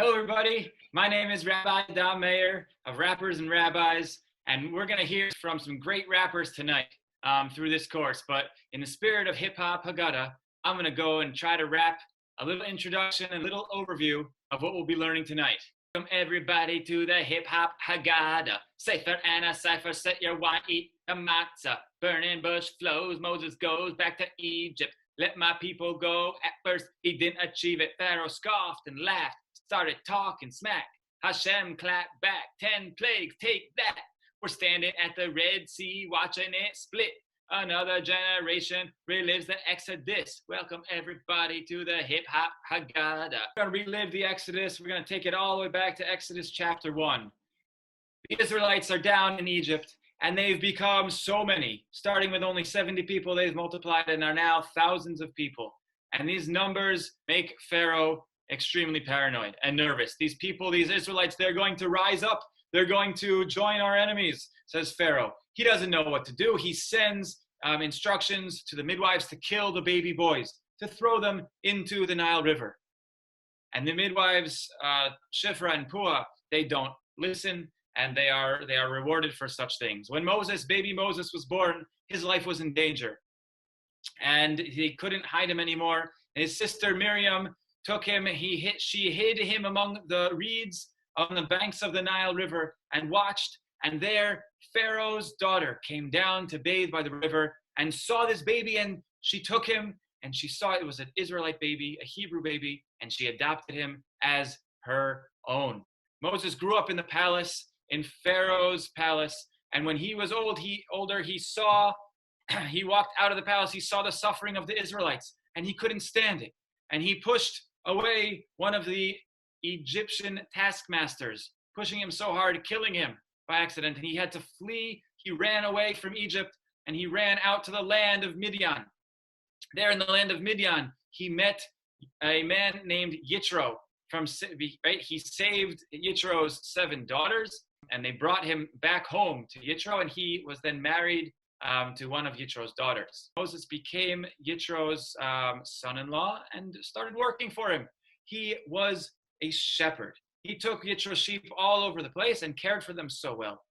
Hello, everybody. My name is Rabbi Dom Mayer of Rappers and Rabbis, and we're going to hear from some great rappers tonight through this course. But in the spirit of Hip Hop Haggadah, I'm going to go and try to rap a little introduction and a little overview of what we'll be learning tonight. Welcome everybody to the Hip Hop Haggadah. Sefer and a cipher, set your wine, eat a matzah. Burning bush flows, Moses goes back to Egypt. Let my people go. At first, he didn't achieve it. Pharaoh scoffed and laughed, started talking smack. Hashem clapped back. 10 plagues, take that. We're standing at the Red Sea, watching it split. Another generation relives the Exodus. Welcome everybody to the Hip Hop Haggadah. We're going to relive the Exodus. We're going to take it all the way back to Exodus chapter 1. The Israelites are down in Egypt, and they've become so many. Starting with only 70 people, they've multiplied and are now thousands of people. And these numbers make Pharaoh extremely paranoid and nervous. These people, these Israelites, they're going to rise up. They're going to join our enemies, says Pharaoh. He doesn't know what to do. He sends instructions to the midwives to kill the baby boys, to throw them into the Nile River. And the midwives, Shifra and Puah, they don't listen, and they are rewarded for such things. When baby Moses was born, his life was in danger, and he couldn't hide him anymore. His sister Miriam took him. She hid him among the reeds on the banks of the Nile River and watched. And there, Pharaoh's daughter came down to bathe by the river and saw this baby, and she took him, and she saw it was an Israelite baby, a Hebrew baby, and she adopted him as her own. Moses grew up in the palace, in Pharaoh's palace, and when he was older, he walked out of the palace, he saw the suffering of the Israelites, and he couldn't stand it. And he pushed away one of the Egyptian taskmasters, pushing him so hard, killing him by accident, and he had to flee. He ran away from Egypt, and he ran out to the land of Midian. There in the land of Midian, he met a man named Yitro. He saved Yitro's 7 daughters, and they brought him back home to Yitro, and he was then married to one of Yitro's daughters. Moses became Yitro's son-in-law and started working for him. He was a shepherd. He took Yitro's sheep all over the place and cared for them so well.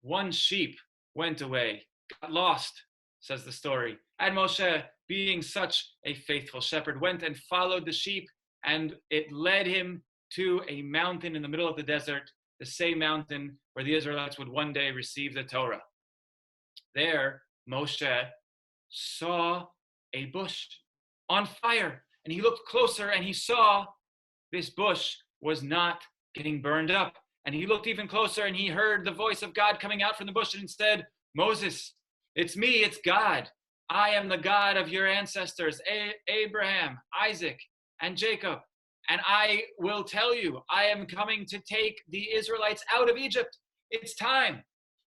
One sheep went away, got lost, says the story. And Moshe, being such a faithful shepherd, went and followed the sheep, and it led him to a mountain in the middle of the desert, the same mountain where the Israelites would one day receive the Torah. There, Moshe saw a bush on fire, and he looked closer, and he saw this bush was not getting burned up. And he looked even closer, and he heard the voice of God coming out from the bush and said, "Moses, it's me, it's God. I am the God of your ancestors, Abraham, Isaac, and Jacob. And I will tell you, I am coming to take the Israelites out of Egypt. It's time.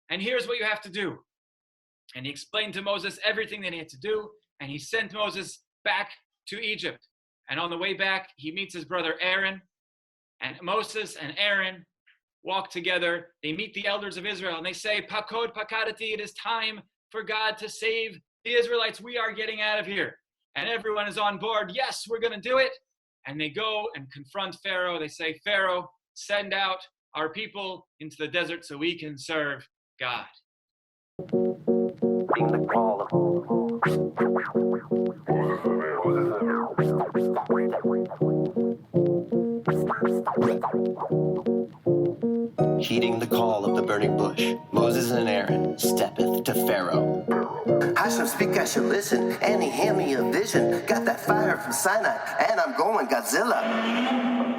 And here's what you have to do." And he explained to Moses everything that he had to do, and he sent Moses back to Egypt. And on the way back, he meets his brother Aaron, and Moses and Aaron walk together. They meet the elders of Israel, and they say, "Pakod pakadati, it is time for God to save the Israelites. We are getting out of here." And everyone is on board. Yes, we're going to do it. And they go and confront Pharaoh. They say, "Pharaoh, send out our people into the desert so we can serve God." Heeding the call of the burning bush, Moses and Aaron steppeth to Pharaoh. I shall speak, I shall listen, and he hand me a vision. Got that fire from Sinai, and I'm going Godzilla.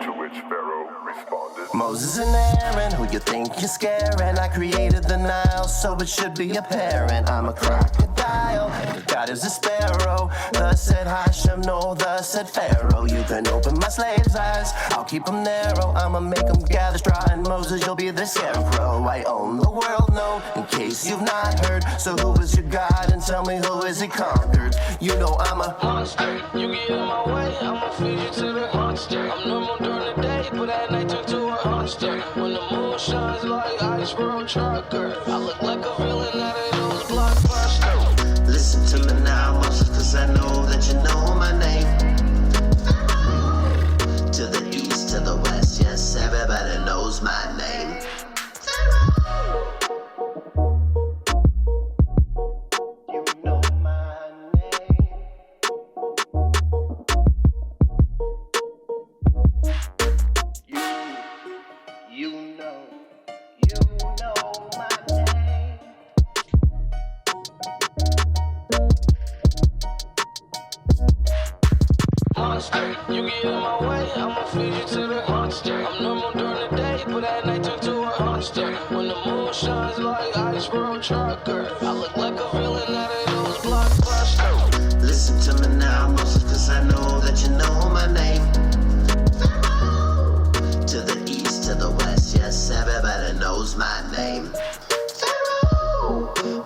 To which Pharaoh responded, Moses and Aaron, who you think you're scaring? I created the Nile, so it should be apparent. I'm a crocodile, God is a sparrow. Thus said Hashem, no, thus said Pharaoh. You can open my slave's eyes, I'll keep them narrow. I'ma make them gather straw, and Moses, you'll be the scarecrow. I own the world, no, in case you've not heard. So who is your God, and tell me who is he conquered? You know I'm a monster. You get in my way, I'ma feed you to the monster. I'm normal during the day, but at night turn to a monster. When the moon shines like ice road trucker, I look like a villain out of those blockbusters. Listen to me now, Moses, cause I know that you know my name. To the east, to the west. feed you to the monster. I'm normal during the day, but at night turn to a monster. When the moon shines like iceberg trucker, I look like a villain out of those blockbusters. Listen to me now, Moses, cause I know that you know my name. To the east, to the west, yes, everybody knows my name.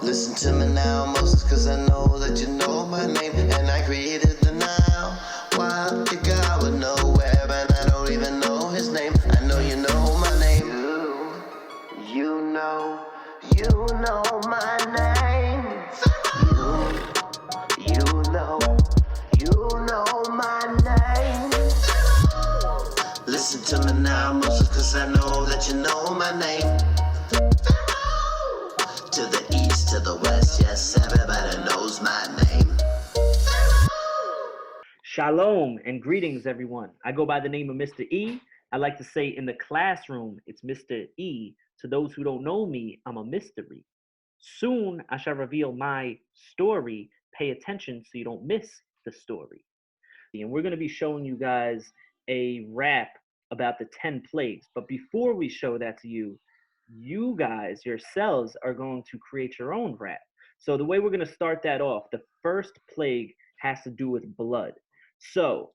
Listen to me now, Moses, cause I know that you know my name. And I created the Nile. Wild the God with nowhere, and I don't even know his name. I know you know my name. You know my name. You know my name. Listen to me now, Moses, cause I know that you know my name. To the east, to the west, yes, everybody knows my name. Shalom and greetings, everyone. I go by the name of Mr. E. I like to say in the classroom, it's Mr. E. To those who don't know me, I'm a mystery. Soon I shall reveal my story. Pay attention so you don't miss the story. And we're going to be showing you guys a rap about the 10 plagues. But before we show that to you, you guys yourselves are going to create your own rap. So the way we're going to start that off, the first plague has to do with blood. So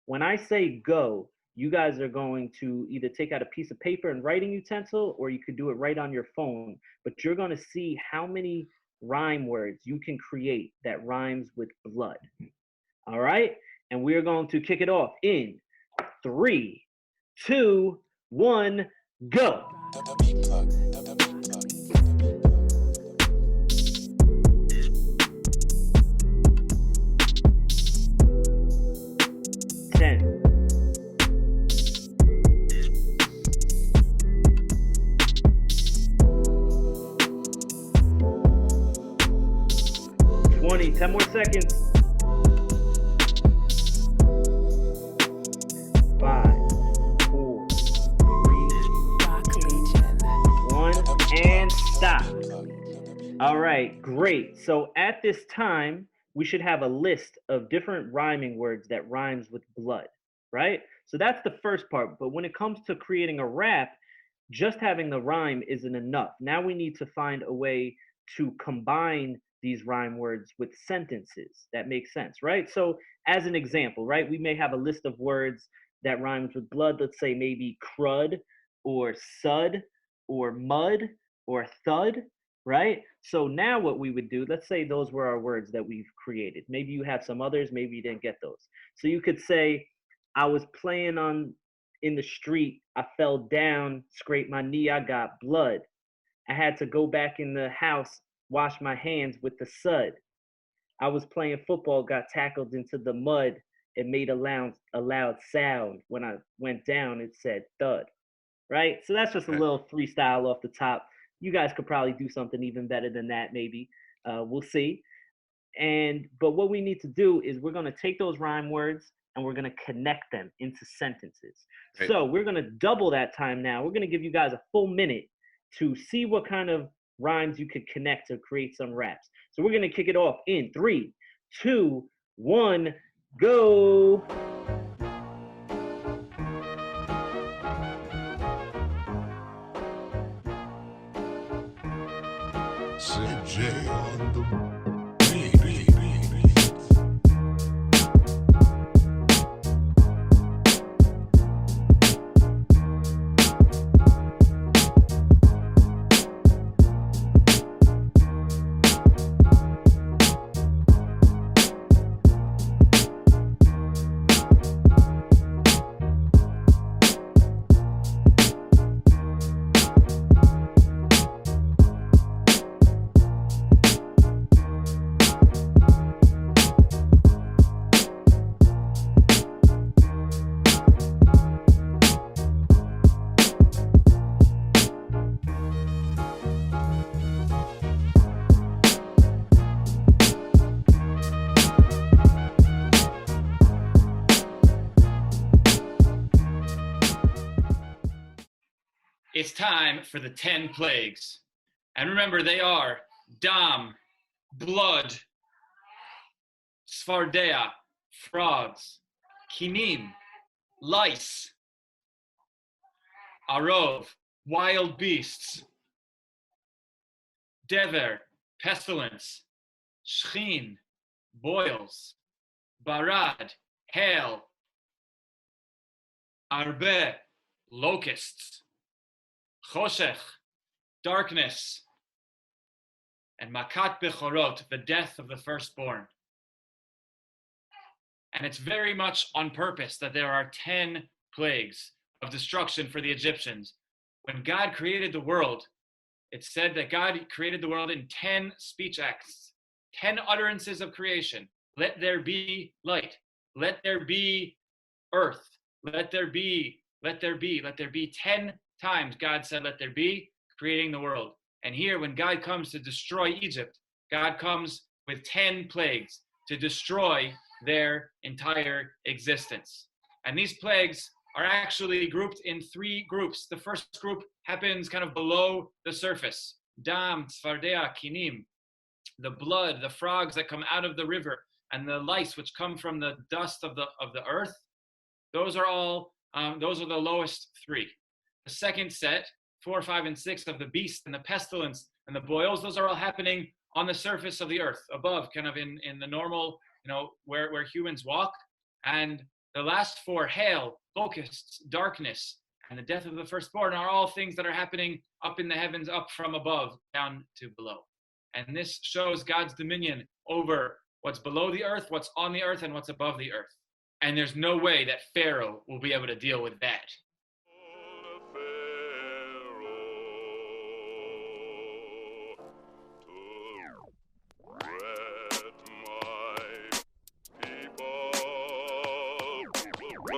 when I say go, you guys are going to either take out a piece of paper and writing utensil, or you could do it right on your phone. But you're going to see how many rhyme words you can create that rhymes with blood. All right? And we're going to kick it off in 3, 2, 1, go. 10, 20, 10 more seconds. 5, 4, 3, 1, and stop. All right, great. So at this time, we should have a list of different rhyming words that rhymes with blood, right? So that's the first part. But when it comes to creating a rap, just having the rhyme isn't enough. Now we need to find a way to combine these rhyme words with sentences that make sense, right? So as an example, right, we may have a list of words that rhymes with blood. Let's say maybe crud or sud or mud or thud, right? So now what we would do, let's say those were our words that we've created. Maybe you have some others, maybe you didn't get those. So you could say, I was playing in the street, I fell down, scraped my knee, I got blood. I had to go back in the house, wash my hands with the sud. I was playing football, got tackled into the mud. It made a loud sound. When I went down, it said thud, right? So that's just a little freestyle off the top. You guys could probably do something even better than that, maybe. We'll see. But what we need to do is we're going to take those rhyme words and we're going to connect them into sentences. Right. So we're going to double that time now. We're going to give you guys a full minute to see what kind of rhymes you could connect to create some raps. So we're going to kick it off in 3, 2, 1, go. CJ on the It's time for the 10 plagues. And remember, they are dam, blood, svardea, frogs, kinim, lice, arov, wild beasts, dever, pestilence, shchin, boils, barad, hail, arbe, locusts, choshech, darkness, and makat bechorot, the death of the firstborn. And it's very much on purpose that there are 10 plagues of destruction for the Egyptians. When God created the world, it said that God created the world in 10 speech acts, 10 utterances of creation. Let there be light. Let there be earth. Let there be, let there be, let there be. 10 times God said, let there be, creating the world. And here, when God comes to destroy Egypt, God comes with 10 plagues to destroy their entire existence. And these plagues are actually grouped in 3 groups. The first group happens kind of below the surface. Dam, tzfardea, kinim, the blood, the frogs that come out of the river, and the lice which come from the dust of the earth. Those are all, those are the lowest 3. The second set, 4, 5, and 6 of the beast and the pestilence and the boils, those are all happening on the surface of the earth, above, kind of in the normal, where humans walk. And the last 4, hail, locusts, darkness, and the death of the firstborn, are all things that are happening up in the heavens, up from above, down to below. And this shows God's dominion over what's below the earth, what's on the earth, and what's above the earth. And there's no way that Pharaoh will be able to deal with that.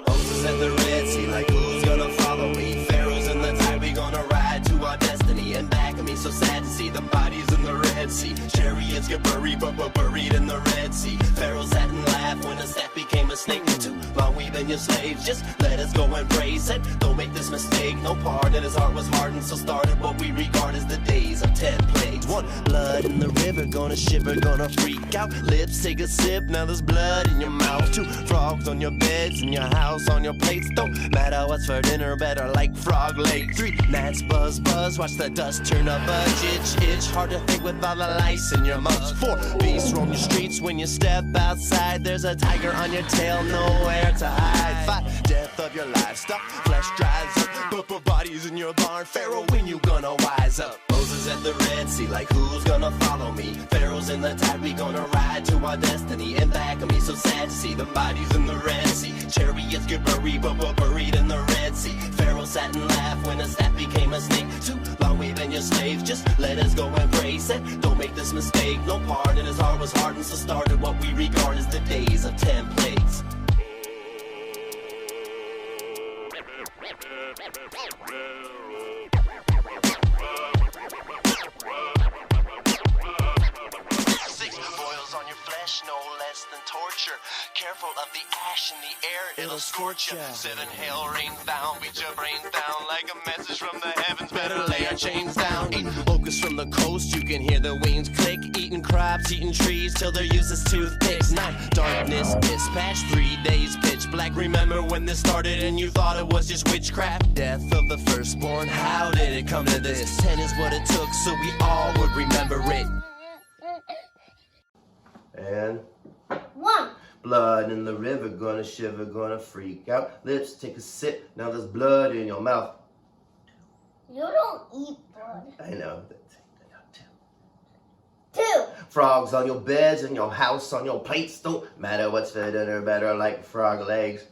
Moses at the Red Sea, like who's gonna follow me? Pharaoh's in the tide, we gonna ride to our destiny. And back of me, so sad to see the bodies in the Red Sea. Chariots get buried, but we're buried in the Red Sea. Pharaoh sat and laughed when a staff became a snake. Too long we've been your slaves, just let us go and pray. Said, don't make this mistake, no part in his heart was hardened. So started what we regard as the days of 10 plagues. 1, blood in the river, gonna shiver, gonna freak out. Lips take a sip, now there's blood in your mouth. 2, frogs on your beds, in your house, on your plates. Don't matter what's for dinner, better like Frog Lake. 3, gnats buzz, buzz, watch the dust turn a budge. Itch, itch, hard to think with all the lice in your mouth. 4, beasts roam your streets when you step outside. There's a tiger on your tail, nowhere to hide. 5, death of your livestock, flesh dries up, but bodies in your barn. Pharaoh, when you gonna wise up? Moses at the Red Sea, like who's gonna follow me? Pharaoh's in the tide, we gonna ride to our destiny. And back of me, so sad to see the bodies in the Red Sea. Chariots get buried, but we're buried in the Red Sea. Pharaoh sat and laughed when a staff became a snake. 2, long we've been your slaves, just let us go and pray. Said, don't make this mistake, no part in his heart was hardened. So started what we regard as the days of 10 plagues. No less than torture. Careful of the ash in the air, it'll scorch you. 7, hail rains down, beat your brains down like a message from the heavens. Better lay our chains down. 8, locusts from the coast, you can hear the wings click. Eating crops, eating trees till they're used as toothpicks. 9, darkness dispatch, 3 days pitch black. Remember when this started and you thought it was just witchcraft? Death of the firstborn, how did it come to this? 10 is what it took, so we all would remember it. And 1, blood in the river, gonna shiver, gonna freak out. Lips take a sip, now there's blood in your mouth. you don't eat blood. I know. 2, Frogs on your beds, in your house, on your plates. Don't matter what's for dinner, better like frog legs.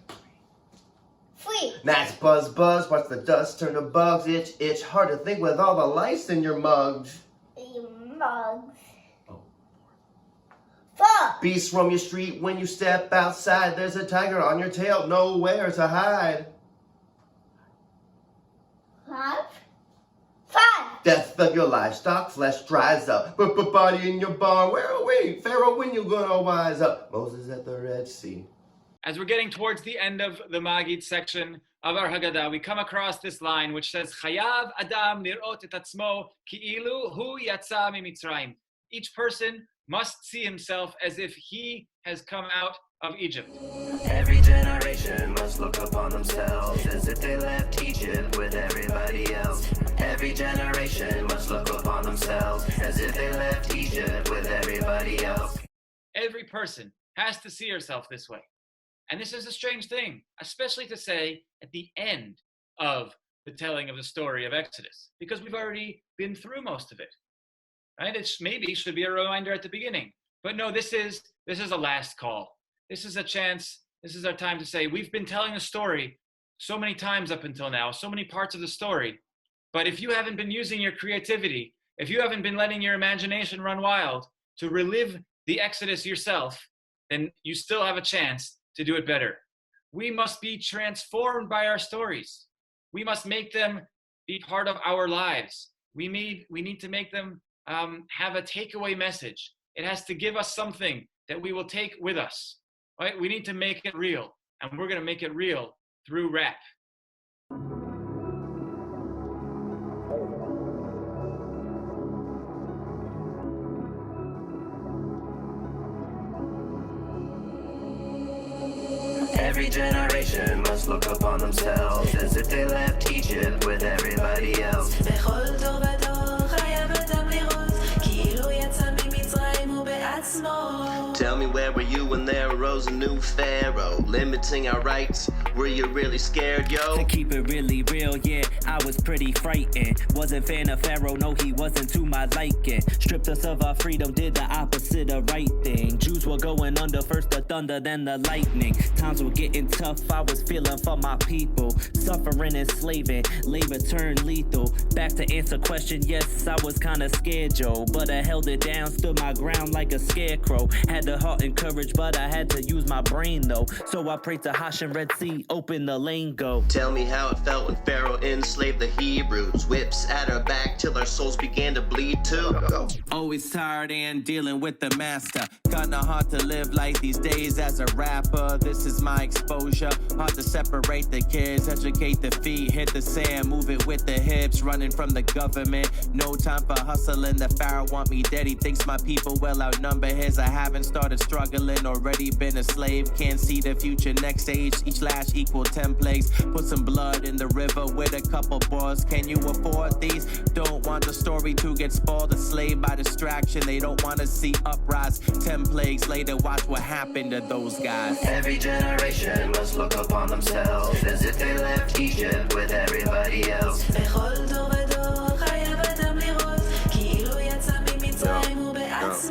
3, Gnats buzz, buzz, watch the dust turn to bugs. Itch, itch, hard to think with all the lice in your mugs. mugs. Oh. 4, Beasts roam your street when you step outside. There's a tiger on your tail, nowhere to hide. 5, Death of your livestock, flesh dries up, but body in your barn. Where are we? Pharaoh, when you gonna wise up? Moses at the Red Sea. As we're getting towards the end of the Magid section of our Haggadah, we come across this line which says, Chayav Adam lirot et atzmo ki'ilu hu yatsa mimitzrayim. Each person must see himself as if he has come out of Egypt. Every generation must look upon themselves as if they left Egypt. Egypt with everybody else. Every generation must look upon themselves as if they left Egypt with everybody else. Every person has to see herself this way. And this is a strange thing, especially to say at the end of the telling of the story of Exodus, because we've already been through most of it. Right? It maybe should be a reminder at the beginning. But no, this is a last call. This is a chance. This is our time to say, we've been telling the story so many times up until now, so many parts of the story. But if you haven't been using your creativity, if you haven't been letting your imagination run wild to relive the Exodus yourself, then you still have a chance to do it better. We must be transformed by our stories. We must make them be part of our lives. We need to make them have a takeaway message. It has to give us something that we will take with us. Right? We need to make it real, and we're going to make it real through rap. Every generation must look upon themselves as if they left Egypt with everybody else. Tell me, where were you when there arose a new pharaoh, limiting our rights? Were you really scared, yo? To keep it really real, yeah, I was pretty frightened. Wasn't fan of Pharaoh, no, he wasn't to my liking. Stripped us of our freedom, did the opposite of right thing. Jews were going under, first the thunder, then the lightning. Times were getting tough, I was feeling for my people. Suffering and slaving, labor turned lethal. Back to answer question, yes, I was kinda scared, yo. But I held it down, stood my ground like a scarecrow. Had the heart and courage, but I had to use my brain though. So I prayed to Hashem, Red Sea, open the lane, go. Tell me how it felt when Pharaoh enslaved the Hebrews. Whips at our back till our souls began to bleed too. Go. Always tired and dealing with the master. Kinda hard to live life these days as a rapper. This is my exposure. Hard to separate the kids, educate the feet, hit the sand, move it with the hips, running from the government. No time for hustling. The Pharaoh want me dead. He thinks my people well outnumber his. I haven't started struggling, already been a slave. Can't see the future next stage. Each lash equal 10 plagues. Put some blood in the river with a couple bars. Can you afford these? Don't want the story to get spoiled. A slave by distraction. They don't want to see uprise. 10 plagues later, watch what happened to those guys. Every generation must look upon themselves as if they left Egypt with everybody else.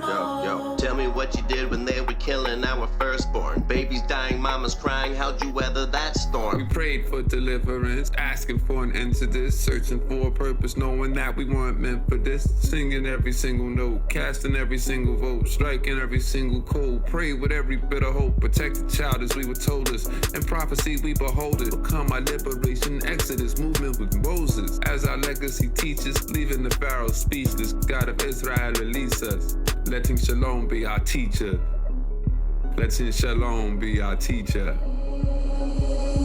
Yo. Tell me what you did when they were killing our firstborn. Babies dying, mamas crying, how'd you weather that storm? We prayed for deliverance, asking for an end to this, searching for a purpose, knowing that we weren't meant for this. Singing every single note, casting every single vote, striking every single code. Pray with every bit of hope, protect the child as we were told us. In prophecy we behold it, become our liberation. Exodus movement with Moses as our legacy teaches, leaving the Pharaoh speechless. God of Israel, release us. Letting Shalom be our teacher. Letting Shalom be our teacher.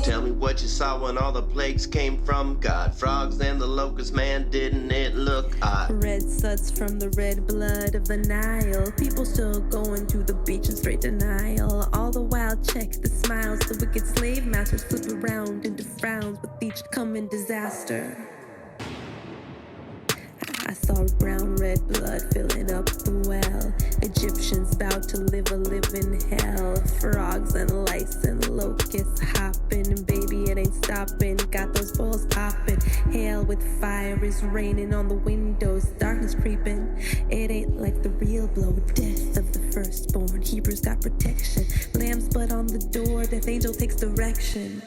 Tell me what you saw when all the plagues came from God. Frogs and the locust, man, didn't it look odd? Red suds from the red blood of the Nile. People still going to the beach in straight denial. All the while, check the smiles. The wicked slave masters flip around into frowns with each coming disaster. I saw brown red blood filling up the well. Egyptians bout to live a living hell. Frogs and lice and locusts hopping. And baby, it ain't stopping. Got those balls popping. Hail with fire is raining on the windows. Darkness creeping. It ain't like the real blow. Death of the firstborn. Hebrews got protection. Lamb's blood on the door. Death angel takes direction.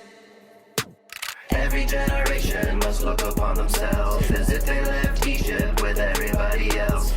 Every generation must look upon themselves as if they left Egypt with everybody else.